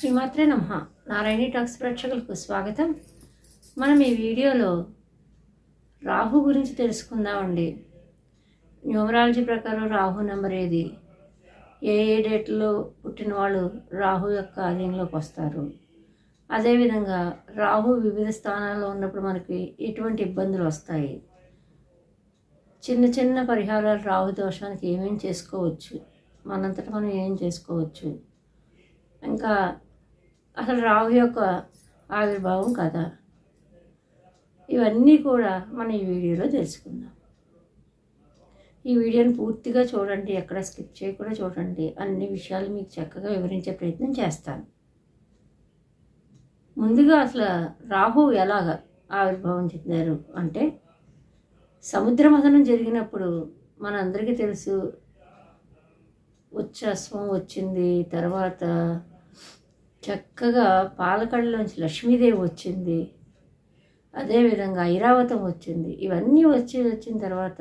శ్రీమాత్రే నమః. నారాయణి టాక్స్ ప్రేక్షకులకు స్వాగతం. మనం ఈ వీడియోలో రాహు గురించి తెలుసుకుందామండి. న్యూమరాలజీ ప్రకారం రాహు నెంబర్ ఏది, ఏ డేట్లో పుట్టిన వాళ్ళు రాహు యొక్క ఆధీనంలోకి వస్తారు, అదేవిధంగా రాహు వివిధ స్థానాల్లో ఉన్నప్పుడు మనకి ఎటువంటి ఇబ్బందులు వస్తాయి, చిన్న చిన్న పరిహారాలు రాహు దోషానికి ఏమేం చేసుకోవచ్చు, మనంతటా మనం ఏం చేసుకోవచ్చు, ఇంకా అసలు రాహు యొక్క ఆవిర్భావం కదా, ఇవన్నీ కూడా మనం ఈ వీడియోలో తెలుసుకుందాం. ఈ వీడియోని పూర్తిగా చూడండి, ఎక్కడ స్కిప్ చేయకుండా చూడండి. అన్ని విషయాలు మీకు చక్కగా వివరించే ప్రయత్నం చేస్తాను. ముందుగా అసలు రాహు ఎలాగ ఆవిర్భావం చెందారు అంటే, సముద్ర మథనం జరిగినప్పుడు మనందరికీ తెలుసు, ఉచ్ఛస్వం వచ్చింది, తర్వాత చక్కగా పాలకడలోంచి లక్ష్మీదేవి వచ్చింది, అదేవిధంగా ఐరావతం వచ్చింది. ఇవన్నీ వచ్చిన తర్వాత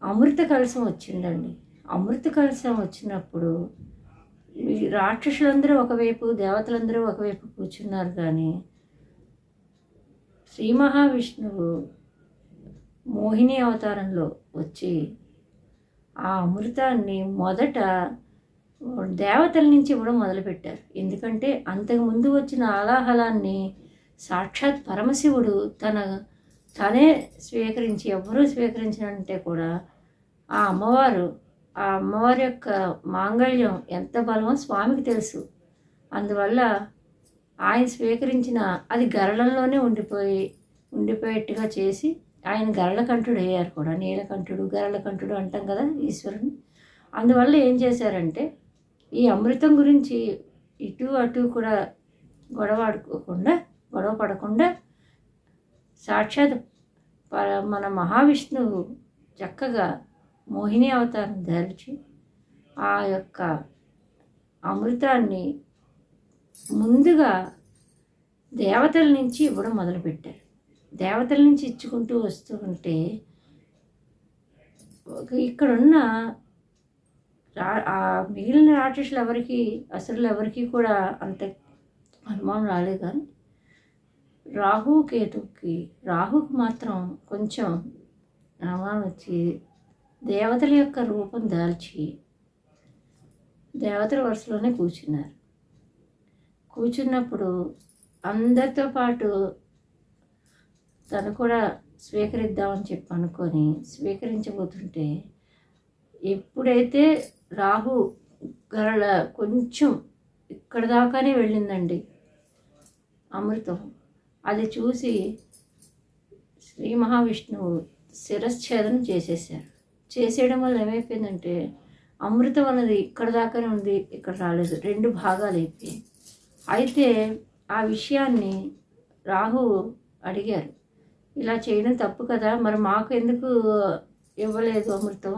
అమృత కలశం వచ్చిందండి. అమృత కలశం వచ్చినప్పుడు రాక్షసులందరూ ఒకవైపు, దేవతలందరూ ఒకవైపు కూర్చున్నారు. కానీ శ్రీ మహావిష్ణువు మోహిని అవతారంలో వచ్చి ఆ అమృతాన్ని మొదట దేవతల నుంచి కూడా మొదలుపెట్టారు. ఎందుకంటే అంతకుముందు వచ్చిన ఆలాహలాన్ని సాక్షాత్ పరమశివుడు తనే స్వీకరించి, ఎవరూ స్వీకరించినంటే కూడా ఆ అమ్మవారి యొక్క మాంగళ్యం ఎంత బలమో స్వామికి తెలుసు. అందువల్ల ఆయన స్వీకరించిన అది గరళంలోనే ఉండిపోయేట్టుగా చేసి ఆయన గరళకంఠుడు అయ్యారు కూడా. నీలకంఠుడు, గరళకంఠుడు అంటాం కదా ఈశ్వరుని. అందువల్ల ఏం చేశారంటే, ఈ అమృతం గురించి ఇటు అటు కూడా గొడవ పడకుండా సాక్షాత్ మన మహావిష్ణువు చక్కగా మోహిని అవతారం ధరించి ఆ యొక్క అమృతాన్ని ముందుగా దేవతల నుంచి ఇవ్వడం మొదలుపెట్టారు. దేవతల నుంచి ఇచ్చుకుంటూ వస్తూ ఉంటే ఇక్కడున్న మిగిలిన రాక్షసులు ఎవరికి, అసురులు ఎవరికి కూడా అంత అనుమానం రాలేదు. కానీ రాహుకు మాత్రం కొంచెం అనుమానం వచ్చి దేవతల యొక్క రూపం దాల్చి దేవతల వరుసలోనే కూర్చున్నప్పుడు అందరితో పాటు తను కూడా స్వీకరిద్దామని చెప్పి అనుకొని స్వీకరించబోతుంటే, ఎప్పుడైతే రాహు గరళ కొంచెం ఇక్కడ దాకానే వెళ్ళిందండి అమృతం, అది చూసి శ్రీ మహావిష్ణువు శిరశ్ఛేదనం చేసేయడం వల్ల ఏమైపోయిందంటే, అమృతం అన్నది ఇక్కడ దాకానే ఉంది, ఇక్కడ రాలేదు, 2 భాగాలు అయిపోయాయి. అయితే ఆ విషయాన్ని రాహు అడిగారు, ఇలా చేయడం తప్పు కదా, మరి మాకు ఎందుకు ఇవ్వలేదు అమృతం,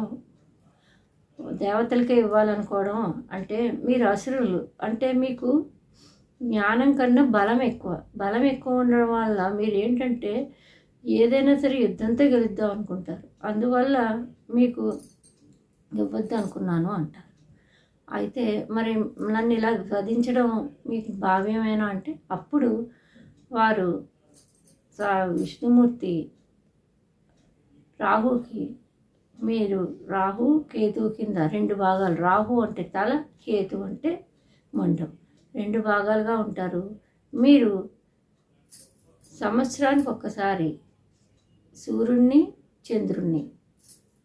దేవతలకే ఇవ్వాలనుకోవడం అంటే, మీరు అసురులు అంటే మీకు జ్ఞానం కన్నా బలం ఎక్కువ ఉండడం వల్ల మీరు ఏంటంటే ఏదైనా సరే యుద్ధంతో గెలుద్దాం అనుకుంటారు. అందువల్ల మీకు ఇవ్వద్దు అనుకున్నాను అంటారు. అయితే మరి నన్ను ఇలా వధించడం మీకు భావ్యమేనా అంటే, అప్పుడు వారు విష్ణుమూర్తి రాహుకి, మీరు రాహు కేతు కింద 2 భాగాలు, రాహు అంటే తల, కేతు అంటే మొండం, 2 భాగాలుగా ఉంటారు. మీరు సంవత్సరానికి ఒక్కసారి సూర్యుడిని, చంద్రుణ్ణి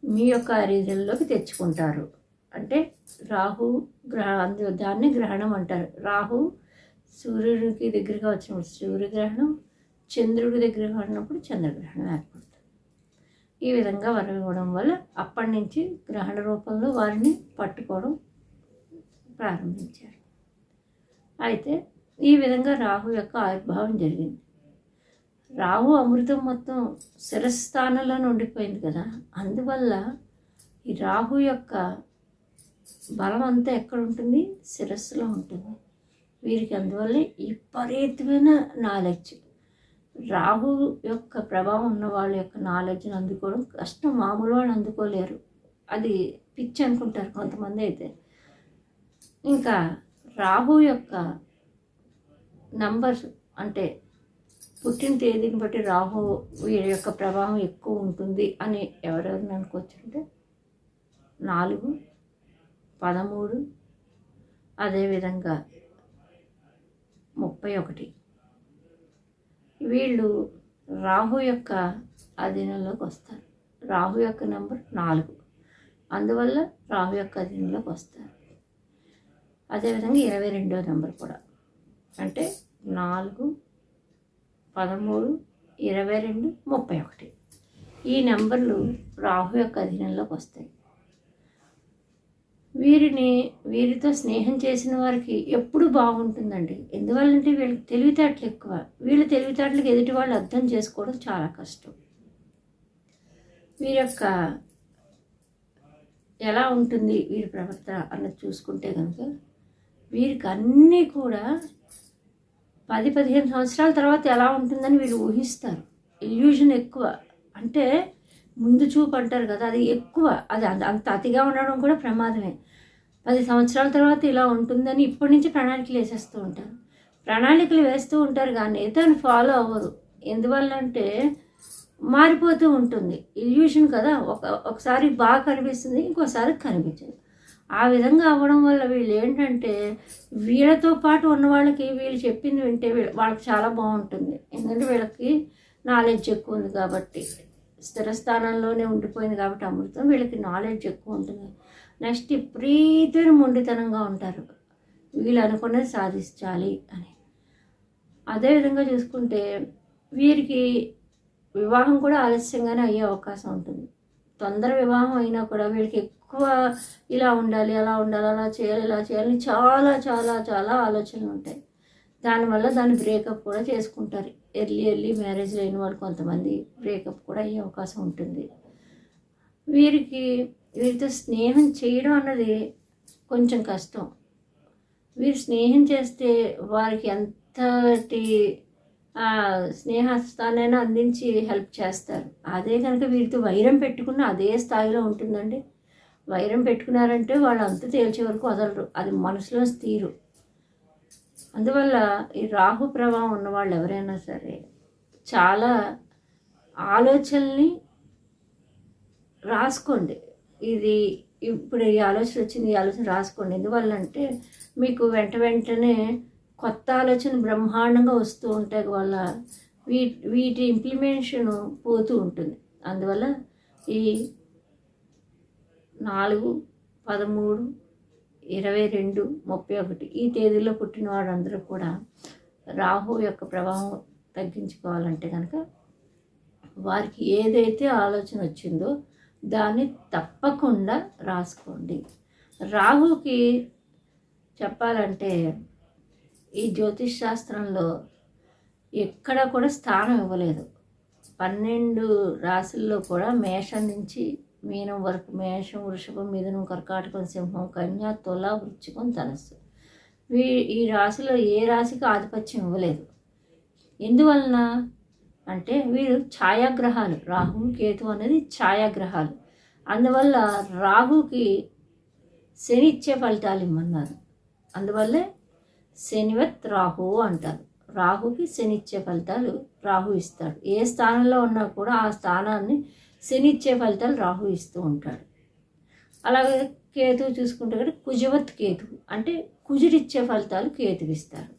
మీ యొక్క రీజన్లోకి తెచ్చుకుంటారు. అంటే రాహు దాన్ని గ్రహణం అంటారు. రాహు సూర్యుడికి దగ్గరగా వచ్చినప్పుడు సూర్యగ్రహణం, చంద్రుడి దగ్గరగా ఉన్నప్పుడు చంద్రగ్రహణం ఏర్పడుతుంది. ఈ విధంగా వరం ఇవ్వడం వల్ల అప్పటి నుంచి గ్రహణ రూపంలో వారిని పట్టుకోవడం ప్రారంభించారు. అయితే ఈ విధంగా రాహు యొక్క ఆవిర్భావం జరిగింది. రాహు అమృతం మొత్తం శిరస్థానంలోనే ఉండిపోయింది కదా, అందువల్ల ఈ రాహు యొక్క బలం అంతా ఎక్కడ ఉంటుంది, శిరస్సులో ఉంటుంది. వీరికి అందువల్ల విపరీతమైన నాలెడ్జ్, రాహు యొక్క ప్రభావం ఉన్న వాళ్ళ యొక్క నాలెడ్జ్ని అందుకోవడం కష్టం, మామూలు వాళ్ళు అందుకోలేరు. అది పిచ్చి అనుకుంటారు కొంతమంది. అయితే ఇంకా రాహు యొక్క నంబర్స్ అంటే పుట్టిన తేదీని బట్టి రాహు వీరి యొక్క ప్రభావం ఎక్కువ ఉంటుంది అని ఎవరెవరిని అనుకోవచ్చు అంటే 4, 13, అదేవిధంగా 31 వీళ్ళు రాహు యొక్క అధీనంలోకి వస్తారు. రాహు యొక్క నెంబర్ 4, అందువల్ల రాహు యొక్క అధీనంలోకి వస్తారు. అదేవిధంగా 22వ నెంబర్ కూడా అంటే 4, 13, 22, 31 ఈ నెంబర్లు రాహు యొక్క అధీనంలోకి వస్తాయి. వీరితో స్నేహం చేసిన వారికి ఎప్పుడు బాగుంటుందండి. ఎందువల్లంటే వీళ్ళకి తెలివితేటలు ఎక్కువ. వీళ్ళ తెలివితేటలకు ఎదుటి వాళ్ళు అర్థం చేసుకోవడం చాలా కష్టం. వీరి యొక్క ఎలా ఉంటుంది వీరి ప్రవర్తన అన్నది చూసుకుంటే కనుక వీరికి అన్నీ కూడా 10-15 సంవత్సరాల తర్వాత ఎలా ఉంటుందని వీళ్ళు ఊహిస్తారు. ఇల్యూషన్ ఎక్కువ, అంటే ముందు చూపు అంటారు కదా, అది ఎక్కువ. అది అంత అతిగా ఉండడం కూడా ప్రమాదమే. 10 సంవత్సరాల తర్వాత ఇలా ఉంటుందని ఇప్పటి నుంచి ప్రణాళికలు వేసేస్తూ ఉంటారు. ప్రణాళికలు వేస్తూ ఉంటారు కానీ దాన్ని ఫాలో అవ్వరు. ఎందువల్ల అంటే మారిపోతూ ఉంటుంది. ఇల్యూషన్ కదా, ఒకసారి బాగా కనిపిస్తుంది, ఇంకోసారి కనిపించదు. ఆ విధంగా అవ్వడం వల్ల వీళ్ళు ఏంటంటే వీళ్ళతో పాటు ఉన్న వాళ్ళకి వీళ్ళు చెప్పింది వింటే వాళ్ళకి చాలా బాగుంటుంది. ఎందుకంటే వీళ్ళకి నాలెడ్జ్ ఎక్కువ ఉంది కాబట్టి, స్థిరస్థానంలోనే ఉండిపోయింది కాబట్టి అమృతం, వీళ్ళకి నాలెడ్జ్ ఎక్కువ ఉంటుంది. నెక్స్ట్ విపరీతమైన మొండితనంగా ఉంటారు, వీళ్ళు అనుకున్నది సాధించాలి అని. అదేవిధంగా చూసుకుంటే వీరికి వివాహం కూడా ఆలస్యంగానే అయ్యే అవకాశం ఉంటుంది. తొందర వివాహం అయినా కూడా వీళ్ళకి ఎక్కువ ఇలా ఉండాలి, అలా ఉండాలి, అలా చేయాలి, ఇలా చేయాలని చాలా చాలా చాలా ఆలోచనలు ఉంటాయి. దానివల్ల దాన్ని బ్రేకప్ కూడా చేసుకుంటారు. ఎర్లీ మ్యారేజ్ అయిన వాళ్ళు కొంతమంది బ్రేకప్ కూడా అయ్యే అవకాశం ఉంటుంది. వీరితో స్నేహం చేయడం అన్నది కొంచెం కష్టం. వీరు స్నేహం చేస్తే వారికి ఎంతటి స్నేహస్థానైనా అందించి హెల్ప్ చేస్తారు. అదే కనుక వీరితో వైరం పెట్టుకున్న అదే స్థాయిలో ఉంటుందండి. వైరం పెట్టుకున్నారంటే వాళ్ళు అంత తేల్చే వరకు వదలరు, అది మనసులో తీరు. అందువల్ల ఈ రాహు ప్రభావం ఉన్నవాళ్ళు ఎవరైనా సరే చాలా ఆలోచనల్ని రాసుకోండి. ఇది ఇప్పుడు ఈ ఆలోచన వచ్చింది, ఈ ఆలోచన రాసుకోండి. ఎందువల్లంటే మీకు వెంటనే కొత్త ఆలోచన బ్రహ్మాండంగా వస్తూ ఉంటాయి వల్ల వీటి ఇంప్లిమెంటేషన్ పోతూ ఉంటుంది. అందువల్ల ఈ 4, 13, 22, 31 ఈ తేదీలో పుట్టిన వారందరూ కూడా రాహు యొక్క ప్రభావం తగ్గించుకోవాలంటే కనుక వారికి ఏదైతే ఆలోచన వచ్చిందో దాన్ని తప్పకుండా రాసుకోండి. రాహుకి చెప్పాలంటే ఈ జ్యోతిష్ శాస్త్రంలో ఎక్కడ కూడా స్థానం ఇవ్వలేదు. 12 రాశుల్లో కూడా మేషం నుంచి మీనం వరకు, మేషం, వృషభం, మిథునం, కర్కాటకం, సింహం, కన్య, తుల, వృశ్చికం, ధనస్సు ఈ రాశిలో ఏ రాశికి ఆధిపత్యం ఇవ్వలేదు. ఎందువలన అంటే వీరు ఛాయాగ్రహాలు. రాహు, కేతు అనేది ఛాయాగ్రహాలు. అందువల్ల రాహుకి శని ఇచ్చే ఫలితాలు ఇమ్మన్నారు. అందువల్లే శనివత్ రాహు అంటారు. రాహుకి శని ఇచ్చే ఫలితాలు రాహు ఇస్తాడు. ఏ స్థానంలో ఉన్నా కూడా ఆ స్థానాన్ని శని ఇచ్చే ఫలితాలు రాహు ఇస్తూ ఉంటాడు. అలాగే కేతువు చూసుకుంటే కూడా కుజవత్ కేతువు అంటే కుజుడిచ్చే ఫలితాలు కేతువు ఇస్తారు.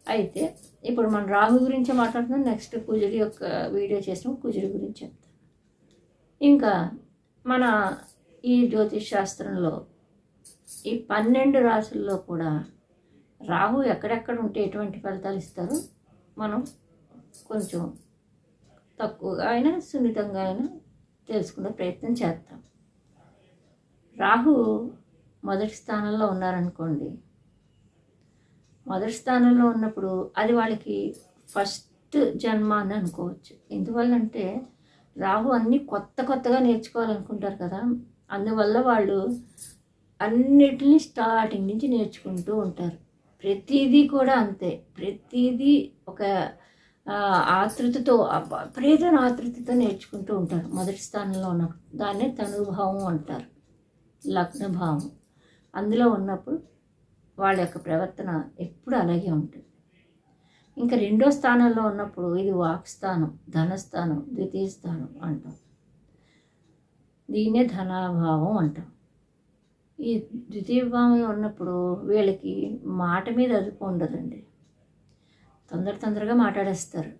అయితే ఇప్పుడు మనం రాహు గురించి మాట్లాడుతున్నాం. నెక్స్ట్ కుజుడి యొక్క వీడియో చేసినప్పుడు కుజుడి గురించి చెప్తాను. ఇంకా మన ఈ జ్యోతిష్ శాస్త్రంలో ఈ 12 రాశుల్లో కూడా రాహు ఎక్కడెక్కడ ఉంటే ఎటువంటి ఫలితాలు ఇస్తారో మనం కొంచెం తక్కువగా అయినా సున్నితంగా అయినా తెలుసుకునే ప్రయత్నం చేస్తాం. రాహు మొదటి స్థానంలో ఉన్నారనుకోండి, మొదటి స్థానంలో ఉన్నప్పుడు అది వాళ్ళకి ఫస్ట్ జన్మ అని అనుకోవచ్చు. ఎందువల్లంటే రాహు అన్నీ కొత్తగా నేర్చుకోవాలనుకుంటారు కదా, అందువల్ల వాళ్ళు అన్నిటినీ స్టార్టింగ్ నుంచి నేర్చుకుంటూ ఉంటారు. ప్రతిదీ కూడా అంతే, ప్రతిదీ ఒక ఆతృతతో, విపరీతమైన ఆతృతతో నేర్చుకుంటూ ఉంటారు మొదటి స్థానంలో ఉన్నప్పుడు. దాన్నే తనుభావం అంటారు, లగ్నభావం. అందులో ఉన్నప్పుడు వాళ్ళ యొక్క ప్రవర్తన ఎప్పుడు అలాగే ఉంటుంది. ఇంకా రెండో స్థానంలో ఉన్నప్పుడు ఇది వాక్స్థానం, ధనస్థానం, ద్వితీయ స్థానం అంటాం. దీన్నే ధనాభావం అంటాం. ఈ ద్వితీయ భావంలో ఉన్నప్పుడు వీళ్ళకి మాట మీద అదుపు ఉండదండి. తొందరగా మాట్లాడేస్తారు.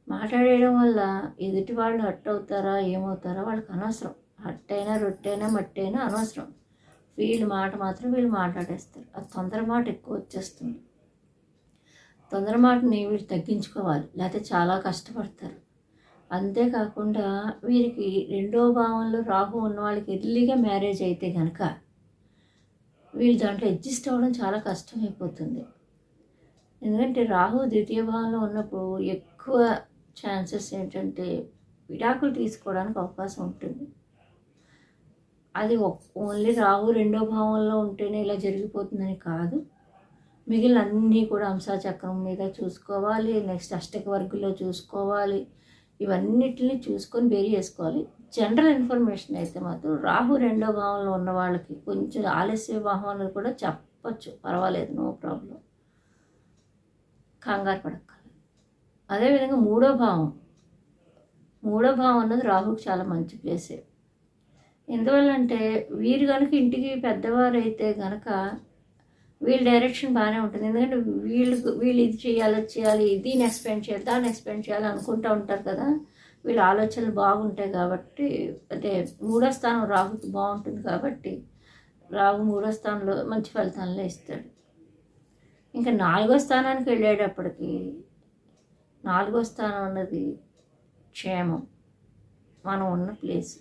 మాట్లాడేయడం వల్ల ఎదుటి వాళ్ళు హట్ అవుతారా ఏమవుతారా వాళ్ళకి అనవసరం. హట్ అయినా రొట్టైనా మట్టైనా అనవసరం. వీళ్ళ మాట మాత్రం వీళ్ళు మాట్లాడేస్తారు. ఆ తొందర మాట ఎక్కువ వచ్చేస్తుంది. తొందర మాటని వీళ్ళు తగ్గించుకోవాలి, లేకపోతే చాలా కష్టపడతారు. అంతేకాకుండా వీరికి రెండో భావంలో రాహు ఉన్న వాళ్ళకి ఎర్లీగా మ్యారేజ్ అయితే కనుక వీళ్ళు దాంట్లో అడ్జస్ట్ అవ్వడం చాలా కష్టమైపోతుంది. ఎందుకంటే రాహు ద్వితీయ భావంలో ఉన్నప్పుడు ఎక్కువ ఛాన్సెస్ ఏంటంటే విడాకులు తీసుకోవడానికి అవకాశం ఉంటుంది. అది ఓన్లీ రాహు రెండో భావంలో ఉంటేనే ఇలా జరిగిపోతుందని కాదు. మిగిలిన అన్నీ కూడా అంశాచక్రం మీద చూసుకోవాలి, నెక్స్ట్ అష్టక వర్గులో చూసుకోవాలి. ఇవన్నిటిని చూసుకొని బేరీ చేసుకోవాలి. జనరల్ ఇన్ఫర్మేషన్ అయితే మాత్రం రాహు రెండో భావంలో ఉన్న వాళ్ళకి కొంచెం ఆలస్య భావాలను కూడా చెప్పచ్చు, పర్వాలేదు, నో ప్రాబ్లం, కంగారు పడక్కర్లేదు. అదేవిధంగా మూడో భావం అన్నది రాహుకి చాలా మంచి ప్లేసే. ఎందువల్లంటే వీరు కనుక ఇంటికి పెద్దవారు అయితే కనుక వీళ్ళ డైరెక్షన్ బాగానే ఉంటుంది. ఎందుకంటే వీళ్ళు ఇది చేయాలి, అది చేయాలి, దీన్ని ఎక్స్పెండ్ చేయాలి, దాన్ని ఎక్స్పెండ్ చేయాలి అనుకుంటూ ఉంటారు కదా. వీళ్ళ ఆలోచనలు బాగుంటాయి కాబట్టి, అంటే మూడో స్థానం రాహుకి బాగుంటుంది కాబట్టి రాహు మూడో స్థానంలో మంచి ఫలితాలనే ఇస్తాడు. ఇంకా నాలుగో స్థానానికి వెళ్ళేటప్పటికి నాలుగో స్థానం అన్నది క్షేమం, మనం ఉన్న ప్లేస్,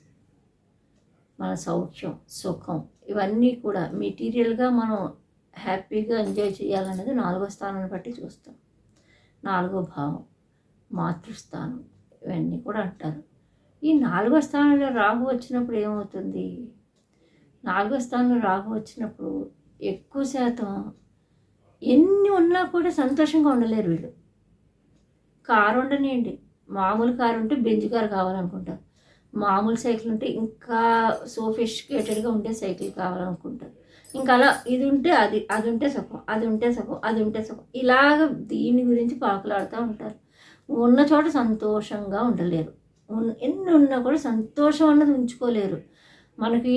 మన సౌఖ్యం, సుఖం, ఇవన్నీ కూడా మెటీరియల్గా మనం హ్యాపీగా ఎంజాయ్ చేయాలనేది నాలుగో స్థానాన్ని బట్టి చూస్తాం. నాలుగో భావం, మాతృస్థానం, ఇవన్నీ కూడా అంటారు. ఈ నాలుగో స్థానంలో రాహు వచ్చినప్పుడు ఏమవుతుంది? నాలుగో స్థానంలో రాహు వచ్చినప్పుడు ఎక్కువ శాతం ఎన్ని ఉన్నా కూడా సంతోషంగా ఉండలేరు వీళ్ళు. కారు ఉండనియండి, మామూలు కారు ఉంటే బెంజ్ కారు కావాలనుకుంటారు, మామూలు సైకిల్ ఉంటే ఇంకా సోఫిస్టికేటెడ్గా ఉంటే సైకిల్ కావాలనుకుంటారు. ఇంకా అలా ఇది ఉంటే అది ఉంటే సుఖం, అది ఉంటే సుఖం, ఇలాగ దీని గురించి పాకులాడుతూ ఉంటారు. ఉన్న చోట సంతోషంగా ఉండలేరు. ఎన్ని ఉన్నా కూడా సంతోషం అన్నది ఉంచుకోలేరు. మనకి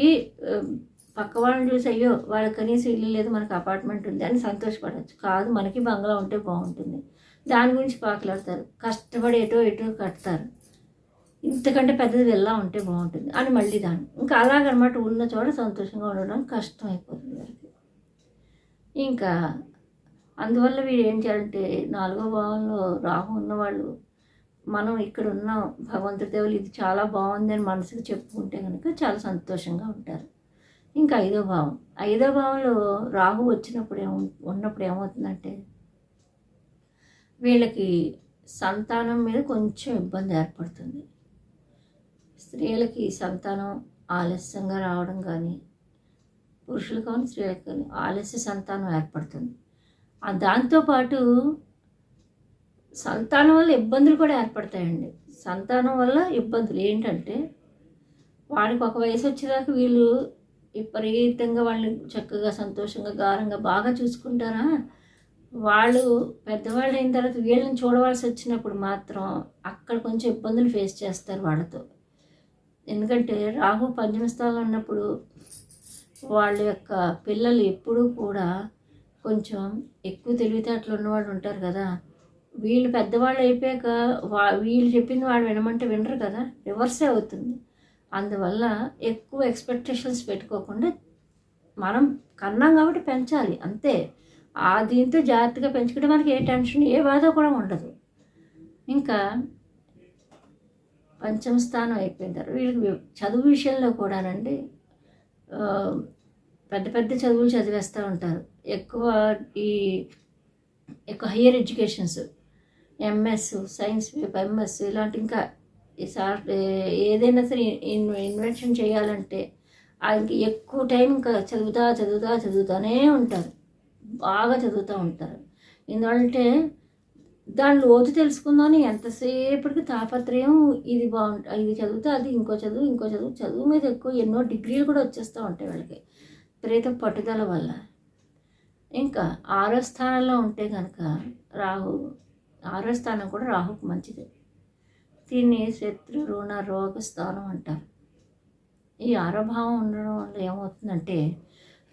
పక్క వాళ్ళని చూసి అయ్యో వాళ్ళకి కనీసం ఇల్లు లేదు, మనకి అపార్ట్మెంట్ ఉంది అని సంతోషపడవచ్చు. కాదు, మనకి బంగ్లా ఉంటే బాగుంటుంది, దాని గురించి పాకులాడతారు. కష్టపడి ఎటో కడతారు, ఇంతకంటే పెద్దది వెళ్ళా ఉంటే బాగుంటుంది అని మళ్ళీ దాన్ని ఇంకా అలాగనమాట. ఉన్న చోట సంతోషంగా ఉండడం కష్టం అయిపోతుంది వారికి. ఇంకా అందువల్ల వీరు ఏం చేయాలంటే నాలుగో భావంలో రాహు ఉన్నవాళ్ళు మనం ఇక్కడ ఉన్నాం, భగవంతుడి దేవులు ఇది చాలా బాగుంది అని మనసుకు చెప్పుకుంటే కనుక చాలా సంతోషంగా ఉంటారు. ఇంకా ఐదో భావంలో రాహు వచ్చినప్పుడు ఉన్నప్పుడు ఏమవుతుందంటే వీళ్ళకి సంతానం మీద కొంచెం ఇబ్బంది ఏర్పడుతుంది. స్త్రీలకి సంతానం ఆలస్యంగా రావడం కానీ, పురుషులకు కానీ స్త్రీలకు కానీ ఆలస్య సంతానం ఏర్పడుతుంది. దాంతోపాటు సంతానం వల్ల ఇబ్బందులు కూడా ఏర్పడతాయండి. సంతానం వల్ల ఇబ్బందులు ఏంటంటే వాడికి ఒక వయసు వచ్చేదాకా వీళ్ళు విపరీతంగా వాళ్ళని చక్కగా సంతోషంగా గారంగా బాగా చూసుకుంటారా, వాళ్ళు పెద్దవాళ్ళు అయిన తర్వాత వీళ్ళని చూడవలసి వచ్చినప్పుడు మాత్రం అక్కడ కొంచెం ఇబ్బందులు ఫేస్ చేస్తారు వాళ్ళతో. ఎందుకంటే రాహు పంచమ స్థానంలో ఉన్నప్పుడు వాళ్ళ యొక్క పిల్లలు ఎప్పుడూ కూడా కొంచెం ఎక్కువ తెలివితేటలు ఉన్నవాళ్ళు ఉంటారు కదా. వీళ్ళు పెద్దవాళ్ళు అయిపోయాక వీళ్ళు చెప్పింది వాడు వినమంటే వినరు కదా, రివర్సే అవుతుంది. అందువల్ల ఎక్కువ ఎక్స్పెక్టేషన్స్ పెట్టుకోకుండా మనం కన్నాం కాబట్టి పెంచాలి అంతే. దీంతో జాగ్రత్తగా పెంచుకుంటే మనకి ఏ టెన్షన్ ఏ బాధ కూడా ఉండదు. ఇంకా పంచమ స్థానం అయిపోయిన తర్వాత వీళ్ళకి చదువు విషయంలో కూడానండి పెద్ద చదువులు చదివేస్తూ ఉంటారు. ఎక్కువ higher educations, MS, science, MS ఇలాంటి ఇంకా ఏదైనా సరే ఇన్వెన్షన్ చేయాలంటే ఆయనకి ఎక్కువ టైం ఇంకా చదువుతానే ఉంటారు, బాగా చదువుతూ ఉంటారు. ఎందుకంటే దాని లోతు తెలుసుకుందామని ఎంతసేపటికి తాపత్రయం, ఇది బాగుంటుంది, ఇది చదివితే అది ఇంకో చదువు మీద ఎక్కువ ఎన్నో డిగ్రీలు కూడా వచ్చేస్తూ ఉంటాయి వాళ్ళకి, విపరీత పట్టుదల వల్ల. ఇంకా 6వ స్థానంలో ఉంటే కనుక రాహు, 6వ స్థానం కూడా రాహుకు మంచిదే. దీన్ని శత్రు రుణ రోగ స్థానం అంటారు. ఈ 6వ భావం ఉండడం వల్ల ఏమవుతుందంటే,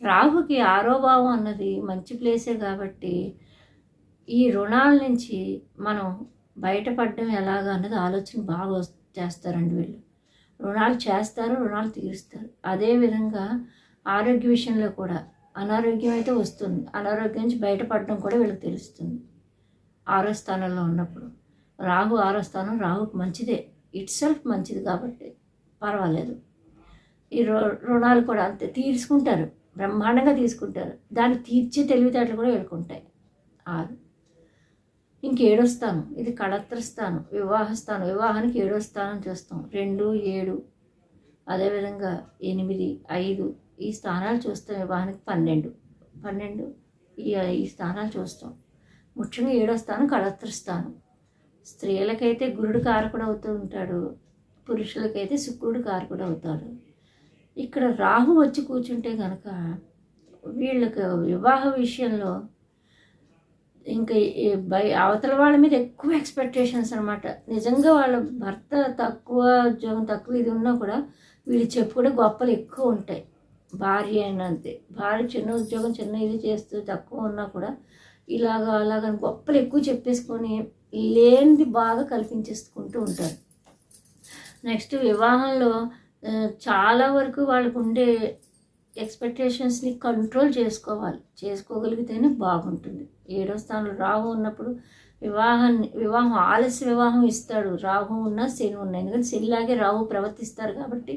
రాహుకి 6వ భావం అన్నది మంచి ప్లేసే కాబట్టి ఈ రుణాల నుంచి మనం బయటపడడం ఎలాగా అన్నది ఆలోచన బాగా చేస్తారండి వీళ్ళు. రుణాలు చేస్తారు, రుణాలు తీరుస్తారు. అదేవిధంగా ఆరోగ్య విషయంలో కూడా అనారోగ్యం అయితే వస్తుంది, అనారోగ్యం నుంచి బయటపడడం కూడా వీళ్ళకి తెలుస్తుంది. 6వ స్థానంలో ఉన్నప్పుడు రాహు 6వ స్థానం రాహుకి మంచిదే, ఇట్ సెల్ఫ్ మంచిది కాబట్టి పర్వాలేదు. ఈ రుణాలు కూడా అంతే తీసుకుంటారు, బ్రహ్మాండంగా తీసుకుంటారు. దాన్ని తీర్చే తెలివితేటలు కూడా వీళ్ళకుంటాయి. 6 ఇంక 7వ స్థానం, ఇది కళత్ర స్థానం, వివాహ స్థానం. వివాహానికి 7వ స్థానం చూస్తాం. 2, 7, అదేవిధంగా 8, 5 ఈ స్థానాలు చూస్తాం. వివాహానికి 12 ఈ స్థానాలు చూస్తాం. ముఖ్యంగా 7వ స్థానం కళత్ర స్థానం. స్త్రీలకైతే గురుడు కారకుడు అవుతూ ఉంటాడు, పురుషులకైతే శుక్రుడు కారకుడు అవుతాడు. ఇక్కడ రాహు వచ్చి కూర్చుంటే కనుక వీళ్ళకి వివాహ విషయంలో ఇంకా అవతల వాళ్ళ మీద ఎక్కువ ఎక్స్పెక్టేషన్స్ అనమాట. నిజంగా వాళ్ళ భర్త తక్కువ ఉద్యోగం తక్కువ ఇది ఉన్నా కూడా వీళ్ళు చెప్పుకునే గొప్పలు ఎక్కువ ఉంటాయి. భార్య అయినంతే, భార్య చిన్న ఉద్యోగం చిన్న ఇది చేస్తూ తక్కువ ఉన్నా కూడా ఇలాగా అలాగని గొప్పలు ఎక్కువ చెప్పేసుకొని లేనిది బాగా కల్పించేసుకుంటూ ఉంటారు. నెక్స్ట్ వివాహంలో చాలా వరకు వాళ్ళకు ఉండే ఎక్స్పెక్టేషన్స్ని కంట్రోల్ చేసుకోగలిగితేనే బాగుంటుంది. 7వ స్థానంలో రాహు ఉన్నప్పుడు వివాహం ఆలస్య వివాహం ఇస్తాడు. రాహు ఉన్నా శని ఉన్నా, ఎందుకంటే శనిలాగే రాహు ప్రవర్తిస్తారు కాబట్టి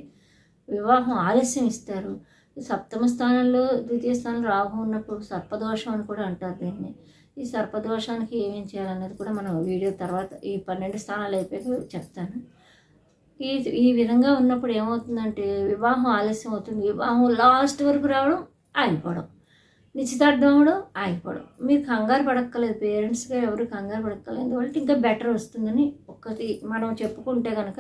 వివాహం ఆలస్యం ఇస్తారు. 7వ స్థానంలో 2వ స్థానంలో రాహు ఉన్నప్పుడు సర్పదోషం అని కూడా అంటారు దీన్ని. ఈ సర్పదోషానికి ఏమేం చేయాలనేది కూడా మనం వీడియో తర్వాత ఈ 12 స్థానాలు అయిపోయాక చెప్తాను. ఈ విధంగా ఉన్నప్పుడు ఏమవుతుందంటే వివాహం ఆలస్యం అవుతుంది. వివాహం లాస్ట్ వరకు రావడం, ఆగిపోవడం, నిశ్చితార్థం అవ్వడం, ఆగిపోవడం. మీరు కంగారు పడక్కలేదు, పేరెంట్స్గా ఎవరు కంగారు పడక్కలేదు. ఎందుకంటే ఇంకా బెటర్ వస్తుందని ఒక్కటి మనం చెప్పుకుంటే కనుక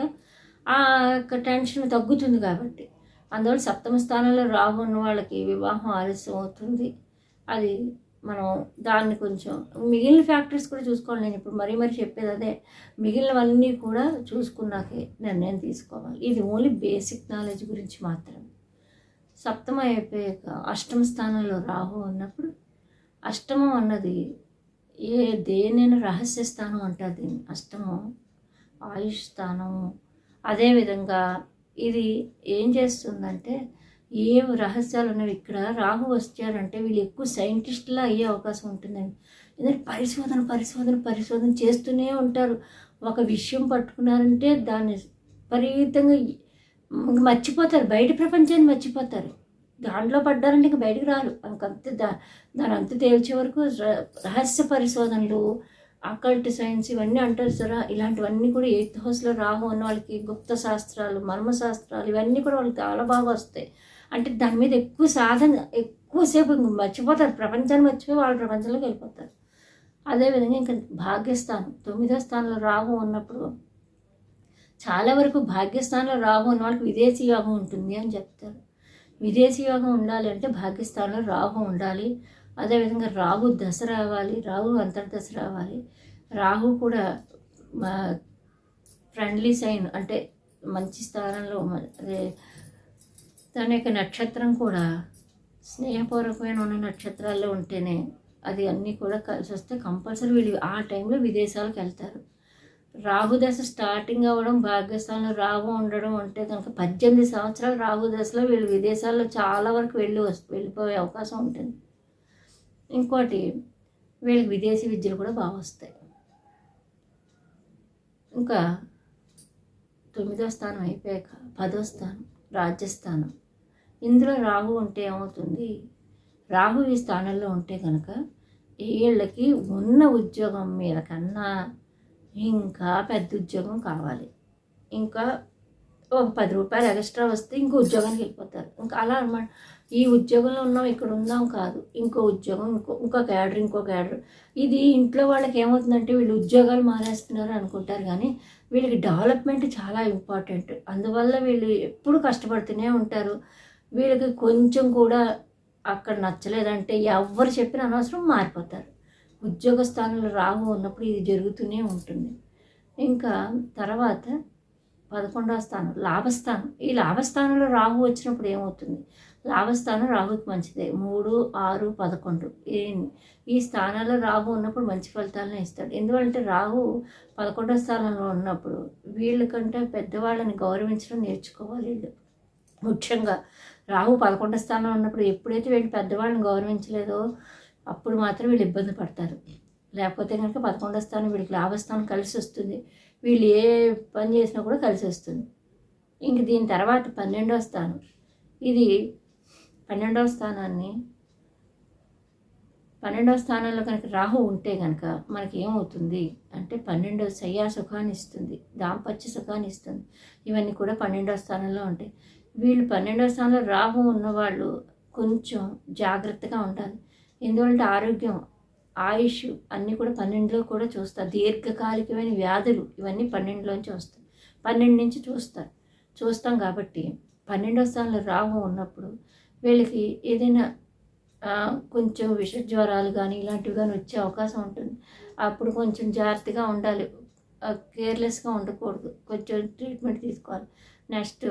ఆ యొక్క టెన్షన్ తగ్గుతుంది కాబట్టి. అందువల్ల 7వ స్థానంలో రాహు ఉన్న వాళ్ళకి వివాహం ఆలస్యం అవుతుంది. అది మనం దాన్ని కొంచెం మిగిలిన ఫ్యాక్టర్స్ కూడా చూసుకోవాలి. నేను ఇప్పుడు మరీ చెప్పేది అదే, మిగిలినవన్నీ కూడా చూసుకున్నాకే నిర్ణయం తీసుకోవాలి. ఇది ఓన్లీ బేసిక్ నాలెడ్జ్ గురించి మాత్రమే. 7వ అయిపోయాక 8వ స్థానంలో రాహు ఉన్నప్పుడు, అష్టమం అన్నది దేనైనా రహస్య స్థానం అంటారు దీన్ని. అష్టమం ఆయుష్ స్థానం. అదేవిధంగా ఇది ఏం చేస్తుందంటే ఏ రహస్యాలు ఉన్నవి ఇక్కడ రాహు వచ్చారంటే వీళ్ళు ఎక్కువ సైంటిస్టులా అయ్యే అవకాశం ఉంటుందండి. ఎందుకంటే పరిశోధన చేస్తూనే ఉంటారు. ఒక విషయం పట్టుకున్నారంటే దాన్ని విపరీతంగా మర్చిపోతారు, బయట ప్రపంచాన్ని మర్చిపోతారు. దాంట్లో పడ్డారంటే ఇంకా బయటకు రారు. అంతే దాని అంత తేల్చే వరకు రహస్య పరిశోధనలు, అకల్ట్ సైన్స్ ఇవన్నీ అంటారు సరే. ఇలాంటివన్నీ కూడా 8th హౌస్లో రాహు ఉన్న వాళ్ళకి గుప్త శాస్త్రాలు, మర్మశాస్త్రాలు ఇవన్నీ కూడా వాళ్ళకి చాలా బాగా వస్తాయి. అంటే దాని మీద ఎక్కువ సాధన, ఎక్కువసేపు మర్చిపోతారు, ప్రపంచాన్ని మర్చిపోయి వాళ్ళ ప్రపంచంలోకి వెళ్ళిపోతారు. అదేవిధంగా ఇంకా భాగ్యస్థానం 9వ స్థానంలో రాహు ఉన్నప్పుడు చాలా వరకు భాగ్యస్థానంలో రాహు ఉన్న వాళ్ళకి విదేశీ యోగం ఉంటుంది అని చెప్తారు. విదేశీ యోగం ఉండాలి అంటే భాగ్యస్థానంలో రాహు ఉండాలి. అదేవిధంగా రాహు దశ రావాలి, రాహు అంతర్దశ రావాలి. రాహు కూడా ఫ్రెండ్లీ సైన్ అంటే మంచి స్థానంలో, అదే తన యొక్క నక్షత్రం కూడా స్నేహపూర్వకమైన ఉన్న నక్షత్రాల్లో ఉంటేనే అది అన్నీ కూడా కలిసి వస్తే కంపల్సరీ వీళ్ళు ఆ టైంలో విదేశాలకు వెళ్తారు. రాహు దశ స్టార్టింగ్ అవ్వడం, భాగ్యస్థానంలో రాహు ఉండడం అంటే కనుక 18 సంవత్సరాలు రాహు దశలో వీళ్ళు విదేశాల్లో చాలా వరకు వెళ్ళిపోయే అవకాశం ఉంటుంది. ఇంకోటి వీళ్ళకి విదేశీ విద్యలు కూడా బాగా వస్తాయి. ఇంకా 9వ స్థానం అయిపోయాక 10వ స్థానం రాజ్యస్థానం. ఇందులో రాహు ఉంటే ఏమవుతుంది, రాహు ఈ స్థానంలో ఉంటే కనుక వీళ్ళకి ఉన్న ఉద్యోగం మీద కన్నా ఇంకా పెద్ద ఉద్యోగం కావాలి. ఇంకా ఒక 10 రూపాయలు ఎక్స్ట్రా వస్తే ఇంకో ఉద్యోగానికి వెళ్ళిపోతారు. ఇంకా అలా అన్నమాట. ఈ ఉద్యోగంలో ఉన్నాం, ఇక్కడ ఉందాం కాదు, ఇంకో ఉద్యోగం, ఇంకో క్యాడర్. ఇది ఇంట్లో వాళ్ళకి ఏమవుతుందంటే వీళ్ళు ఉద్యోగాలు మానేస్తున్నారు అనుకుంటారు, కానీ వీళ్ళకి డెవలప్మెంట్ చాలా ఇంపార్టెంట్. అందువల్ల వీళ్ళు ఎప్పుడు కష్టపడుతూనే ఉంటారు. వీళ్ళకి కొంచెం కూడా అక్కడ నచ్చలేదంటే ఎవరు చెప్పిన అనవసరం మారిపోతారు. ఉద్యోగ స్థానంలో రాహు ఉన్నప్పుడు ఇది జరుగుతూనే ఉంటుంది. ఇంకా తర్వాత 11వ స్థానం లాభస్థానం. ఈ లాభస్థానంలో రాహు వచ్చినప్పుడు ఏమవుతుంది? లాభస్థానం రాహుకి మంచిదే. 3, 6, 11 ఈ స్థానాల్లో రాహు ఉన్నప్పుడు మంచి ఫలితాలను ఇస్తాడు. ఎందుకంటే రాహు 11వ స్థానంలో ఉన్నప్పుడు వీళ్ళకంటే పెద్దవాళ్ళని గౌరవించడం నేర్చుకోవాలి వీళ్ళు. ముఖ్యంగా రాహు 11వ స్థానంలో ఉన్నప్పుడు ఎప్పుడైతే వీళ్ళు పెద్దవాళ్ళని గౌరవించలేదో అప్పుడు మాత్రం వీళ్ళు ఇబ్బంది పడతారు. లేకపోతే కనుక 11వ స్థానం వీళ్ళకి లాభస్థానం కలిసి వస్తుంది. వీళ్ళు ఏ పని చేసినా కూడా కలిసి వస్తుంది. ఇంక దీని తర్వాత 12వ స్థానం. ఇది 12వ స్థానాన్ని 12వ స్థానంలో కనుక రాహు ఉంటే కనుక మనకి ఏమవుతుంది అంటే 12వ శయ్యా సుఖాన్ని ఇస్తుంది, దాంపత్య సుఖాన్ని ఇస్తుంది. ఇవన్నీ కూడా 12వ స్థానంలో ఉంటాయి. వీళ్ళు 12వ స్థానంలో రాహు ఉన్నవాళ్ళు కొంచెం జాగ్రత్తగా ఉండాలి. ఎందుకంటే ఆరోగ్యం, ఆయుష్ అన్నీ కూడా 12లో కూడా చూస్తారు. దీర్ఘకాలికమైన వ్యాధులు ఇవన్నీ 12లోంచి వస్తాయి. 12 నుంచి చూస్తాం కాబట్టి 12వ స్థానంలో రాహు ఉన్నప్పుడు వీళ్ళకి ఏదైనా కొంచెం విష జ్వరాలు కానీ ఇలాంటివి కానీ వచ్చే అవకాశం ఉంటుంది. అప్పుడు కొంచెం జాగ్రత్తగా ఉండాలి, కేర్లెస్గా ఉండకూడదు, కొంచెం ట్రీట్మెంట్ తీసుకోవాలి. నెక్స్ట్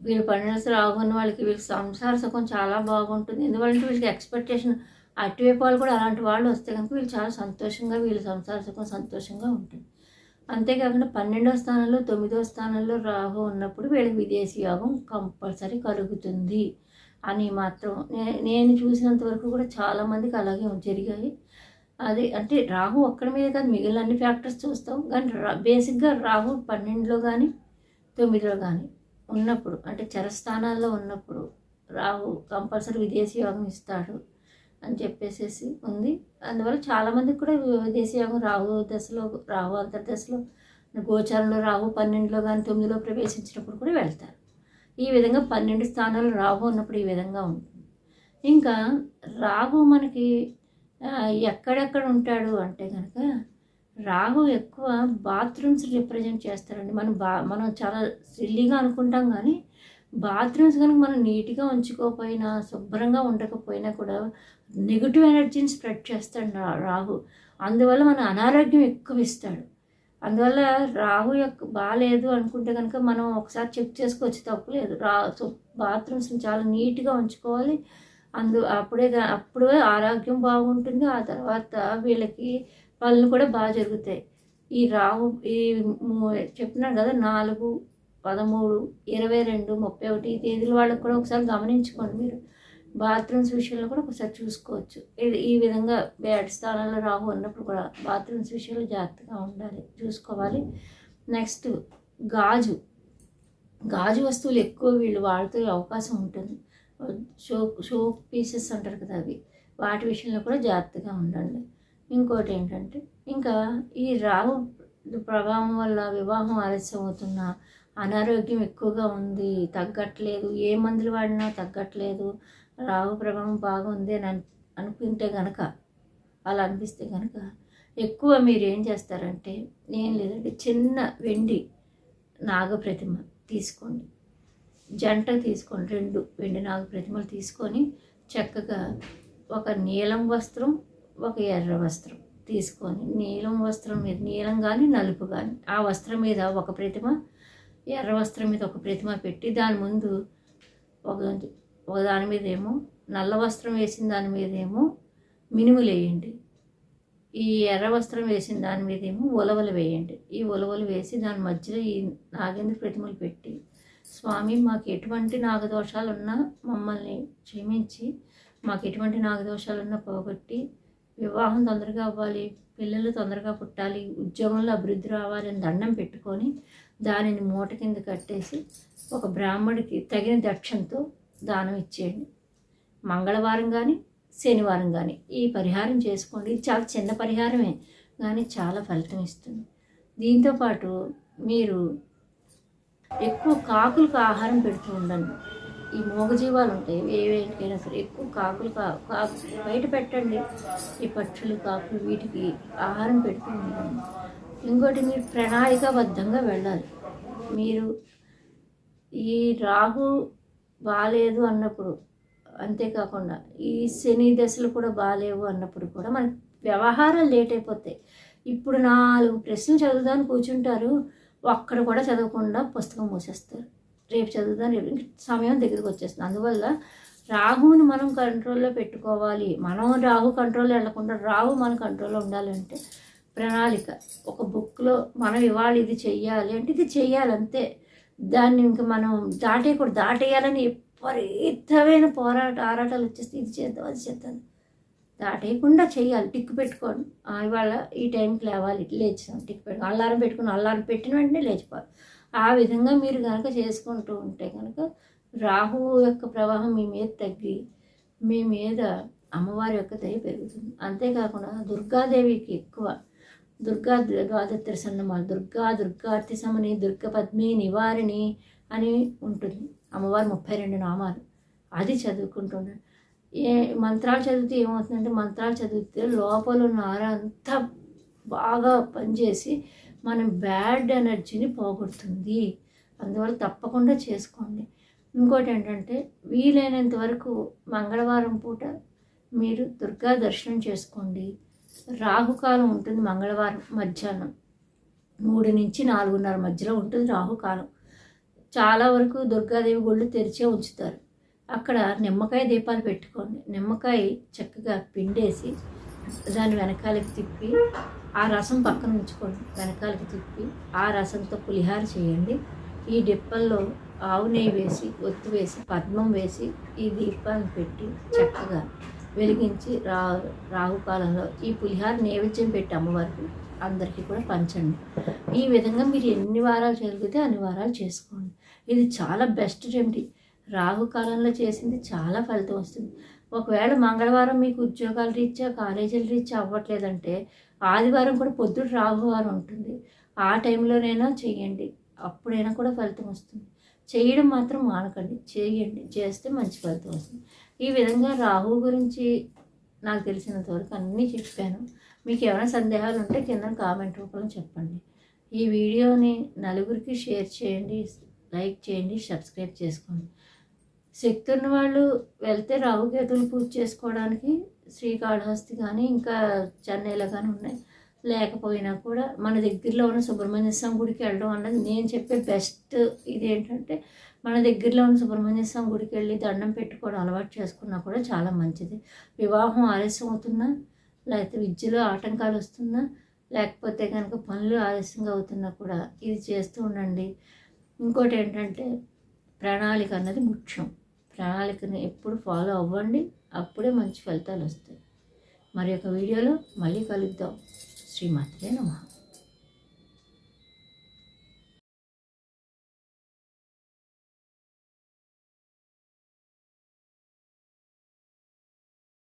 వీళ్ళు 12వ రాహు ఉన్న వాళ్ళకి వీళ్ళకి సంసార సుఖం చాలా బాగుంటుంది. ఎందుకంటే వీళ్ళకి ఎక్స్పెక్టేషన్ అటువైపు వాళ్ళు కూడా అలాంటి వాళ్ళు వస్తే కనుక వీళ్ళు చాలా సంతోషంగా వీళ్ళ సంసార సుఖం సంతోషంగా ఉంటుంది. అంతేకాకుండా 12వ స్థానంలో 9వ స్థానంలో రాహు ఉన్నప్పుడు వీళ్ళకి విదేశీ యోగం కంపల్సరీ కలుగుతుంది అని మాత్రం నేను చూసినంత వరకు కూడా చాలామందికి అలాగే జరిగాయి. అది అంటే రాహు ఒక్కడి మీద కాదు, మిగిలిన అన్ని ఫ్యాక్టర్స్ చూస్తాం. కానీ బేసిక్గా రాహు 12లో కానీ 9లో కానీ ఉన్నప్పుడు అంటే చరస్థానాల్లో ఉన్నప్పుడు రాహు కంపల్సరీ విదేశీ యోగం ఇస్తాడు అని చెప్పేసి ఉంది. అందువల్ల చాలామందికి కూడా విదేశీ యోగం రాహు దశలో, రాహు అంతర్దశలో, గోచారంలో రాహు 12లో కానీ 9లో ప్రవేశించినప్పుడు కూడా వెళ్తారు. ఈ విధంగా 12 స్థానాలు రాహు ఉన్నప్పుడు ఈ విధంగా ఉంటుంది. ఇంకా రాహు మనకి ఎక్కడెక్కడ ఉంటాడు అంటే కనుక రాహు ఎక్కువ బాత్రూమ్స్ రిప్రజెంట్ చేస్తారండి. మనం చాలా సిల్లీగా అనుకుంటాం కానీ బాత్రూమ్స్ కనుక మనం నీట్గా ఉంచుకోకపోయినా, శుభ్రంగా ఉండకపోయినా కూడా నెగిటివ్ ఎనర్జీని స్ప్రెడ్ చేస్తాడు రాహు. అందువల్ల మన అనారోగ్యం ఎక్కువ ఇస్తాడు. అందువల్ల రాహు బాగాలేదు అనుకుంటే కనుక మనం ఒకసారి చెక్ చేసుకోవచ్చు, తప్పులేదు. బాత్రూమ్స్ని చాలా నీట్గా ఉంచుకోవాలి. అప్పుడే ఆరోగ్యం బాగుంటుంది. ఆ తర్వాత వీళ్ళకి పనులు కూడా బాగా జరుగుతాయి. ఈ రాహు చెప్పినాను కదా 4, 13, 22, 31 ఈ తేదీల వాళ్ళకి కూడా ఒకసారి గమనించుకోండి. మీరు బాత్రూమ్స్ విషయంలో కూడా ఒకసారి చూసుకోవచ్చు. ఈ విధంగా బ్యాడ్ స్థానంలో రాహు ఉన్నప్పుడు కూడా బాత్రూమ్స్ విషయంలో జాగ్రత్తగా ఉండాలి, చూసుకోవాలి. నెక్స్ట్ గాజు వస్తువులు ఎక్కువ వీళ్ళు వాడుతూ అవకాశం ఉంటుంది. షో పీసెస్ అంటారు కదా, అవి వాటి విషయంలో కూడా జాగ్రత్తగా ఉండండి. ఇంకోటి ఏంటంటే ఇంకా ఈ రాహు ప్రభావం వల్ల వివాహం ఆలస్యం అవుతున్న, అనారోగ్యం ఎక్కువగా ఉంది, తగ్గట్లేదు, ఏ మందులు వాడినా తగ్గట్లేదు, రాహు ప్రభావం బాగుంది అని అనుకుంటే కనుక, అలా అనిపిస్తే కనుక ఎక్కువ మీరు ఏం చేస్తారంటే ఏం లేదంటే చిన్న వెండి నాగప్రతిమ తీసుకోండి, జంట తీసుకోండి. 2 వెండి నాగప్రతిమలు తీసుకొని చక్కగా ఒక నీలం వస్త్రం, ఒక ఎర్ర వస్త్రం తీసుకొని, నీలం వస్త్రం మీద నీలం కానీ నలుపు కానీ ఆ వస్త్రం మీద ఒక ప్రతిమ, ఎర్ర వస్త్రం మీద ఒక ప్రతిమ పెట్టి దాని ముందు ఒక దాని మీద ఏమో నల్ల వస్త్రం వేసిన దాని మీద ఏమో మినుములు వేయండి. ఈ ఎర్ర వస్త్రం వేసిన దాని మీద ఏమో ఉలవలు వేయండి. ఈ ఉలవలు వేసి దాని మధ్యలో ఈ నాగేంద్ర ప్రతిమలు పెట్టి, స్వామి మాకు ఎటువంటి నాగదోషాలు ఉన్నా మమ్మల్ని క్షమించి, మాకు ఎటువంటి నాగదోషాలున్నా పోగొట్టి, వివాహం తొందరగా అవ్వాలి, పిల్లలు తొందరగా పుట్టాలి, ఉద్యోగంలో అభివృద్ధి రావాలి అని దండం పెట్టుకొని దానిని మూట కింద కట్టేసి ఒక బ్రాహ్మడికి తగిన దక్షిణతో దానం ఇచ్చేయండి. మంగళవారం కానీ శనివారం కానీ ఈ పరిహారం చేసుకోండి. ఇది చాలా చిన్న పరిహారమే కానీ చాలా ఫలితం ఇస్తుంది. దీంతోపాటు మీరు ఎక్కువ కాకులకు ఆహారం పెడుతూ ఉండండి. ఈ మూగజీవాలు ఉంటాయి, ఏవైనా సరే ఎక్కువ కాకులు బయట పెట్టండి. ఈ పక్షులు, కాకులు వీటికి ఆహారం పెడుతూ ఉండండి. ఇంకోటి, మీరు ప్రణాళికాబద్ధంగా వెళ్ళాలి. మీరు ఈ రాహు బాగాలేదు అన్నప్పుడు అంతేకాకుండా ఈ శని దశలు కూడా బాగాలేవు అన్నప్పుడు కూడా మన వ్యవహారాలు లేట్ అయిపోతాయి. ఇప్పుడు 4 ప్రశ్నలు చదువుదామని కూర్చుంటారు, ఒక్కడ కూడా చదవకుండా పుస్తకం మూసేస్తారు. రేపు చదువుదాం, రేపు సమయం దగ్గరికి వచ్చేస్తుంది. అందువల్ల రాహువుని మనం కంట్రోల్లో పెట్టుకోవాలి. మనం రాహు కంట్రోల్లో వెళ్ళకుండా రాహు మన కంట్రోల్లో ఉండాలంటే ప్రణాళిక ఒక బుక్లో మనం ఇవాళ ఇది చెయ్యాలి అంటే ఇది చెయ్యాలి అంతే. దాన్ని ఇంకా మనం దాటేయకూడదు. దాటేయాలని విపరీతమైన ఆరాటాలు వచ్చేస్తే ఇది చేద్దాం అది చేద్దాం, దాటేయకుండా చెయ్యాలి. టిక్ పెట్టుకోండి, ఇవాళ ఈ టైంకి లేవాలి, లేచాం టిక్ పెట్టుకో, అల్లారం పెట్టుకుని అల్లారం పెట్టిన వెంటనే లేచిపోవాలి. ఆ విధంగా మీరు కనుక చేసుకుంటూ ఉంటే కనుక రాహువు యొక్క ప్రవాహం మీ మీద తగ్గి మీ మీద అమ్మవారి యొక్క దయ పెరుగుతుంది. అంతేకాకుండా దుర్గాదేవికి ఎక్కువ దుర్గా ద్వాదత్ర సన్నమాలు దుర్గార్తి సమని దుర్గ పద్మి నివారిణి అని ఉంటుంది అమ్మవారి 32 నామాలు. అది చదువుకుంటున్నాను. మంత్రాలు చదివితే ఏమవుతుందంటే మంత్రాలు చదివితే లోపల ఉన్న అంతా బాగా పనిచేసి మనం బ్యాడ్ ఎనర్జీని పోగొడుతుంది. అందువల్ల తప్పకుండా చేసుకోండి. ఇంకోటి ఏంటంటే వీలైనంత వరకు మంగళవారం పూట మీరు దుర్గా దర్శనం చేసుకోండి. రాహుకాలం ఉంటుంది మంగళవారం మధ్యాహ్నం 3 నుంచి 4:30 మధ్యలో ఉంటుంది రాహుకాలం. చాలా వరకు దుర్గాదేవి గుళ్ళు తెరిచే ఉంచుతారు. అక్కడ నిమ్మకాయ దీపాలు పెట్టుకోండి. నిమ్మకాయ చక్కగా పిండేసి దాన్ని వెనకాలకి తిప్పి ఆ రసం పక్కన ఉంచుకోండి. వెనకాలకి తిప్పి ఆ రసంతో పులిహార చేయండి. ఈ డిప్పల్లో ఆవు నెయ్యి వేసి ఒత్తి వేసి పద్మం వేసి ఈ దీపాలను పెట్టి చక్కగా వెలిగించి రాహుకాలంలో ఈ పులిహార నైవేద్యం పెట్టి అమ్మవారికి అందరికీ కూడా పంచండి. ఈ విధంగా మీరు ఎన్ని వారాలు జరిగితే అన్ని వారాలు చేసుకోండి. ఇది చాలా బెస్ట్ రెమెడీ. రాహుకాలంలో చేసింది చాలా ఫలితం వస్తుంది. ఒకవేళ మంగళవారం మీకు ఉద్యోగాల రీత్యా కాలేజీల రీత్యా అవ్వట్లేదంటే ఆదివారం కూడా పొద్దుట రాహువారం ఉంటుంది. ఆ టైంలోనైనా చేయండి, అప్పుడైనా కూడా ఫలితం వస్తుంది. చేయడం మాత్రం మానకండి, చేయండి. చేస్తే మంచి ఫలితం వస్తుంది. ఈ విధంగా రాహువు గురించి నాకు తెలిసినంత వరకు అన్నీ చెప్పాను. మీకు ఏమైనా సందేహాలు ఉంటే కింద కామెంట్ రూపంలో చెప్పండి. ఈ వీడియోని నలుగురికి షేర్ చేయండి, లైక్ చేయండి, సబ్స్క్రైబ్ చేసుకోండి. శక్తి ఉన్న వాళ్ళు వెళ్తే రాహుకేతులు పూజ చేసుకోవడానికి శ్రీకాళహస్తి కానీ ఇంకా చెన్నైలో కానీ ఉన్నాయి. లేకపోయినా కూడా మన దగ్గరలో ఉన్న సుబ్రహ్మణ్య స్వామి గుడికి వెళ్ళడం అన్నది నేను చెప్పే బెస్ట్. ఇది ఏంటంటే మన దగ్గరలో ఉన్న సుబ్రహ్మణ్య స్వామి గుడికి వెళ్ళి దండం పెట్టుకోవడం అలవాటు చేసుకున్నా కూడా చాలా మంచిది. వివాహం ఆలస్యం అవుతున్నా, లేకపోతే విద్యలో ఆటంకాలు వస్తున్నా, లేకపోతే కనుక పనులు ఆలస్యంగా అవుతున్నా కూడా ఇది చేస్తూ ఉండండి. ఇంకోటి ఏంటంటే ప్రణాళిక అన్నది ముఖ్యం. ప్రణాళికని ఎప్పుడు ఫాలో అవ్వండి, అప్పుడే మంచి ఫలితాలు వస్తాయి. మరి ఒక వీడియోలో మళ్ళీ కలుద్దాం. శ్రీమాత్రే నమః.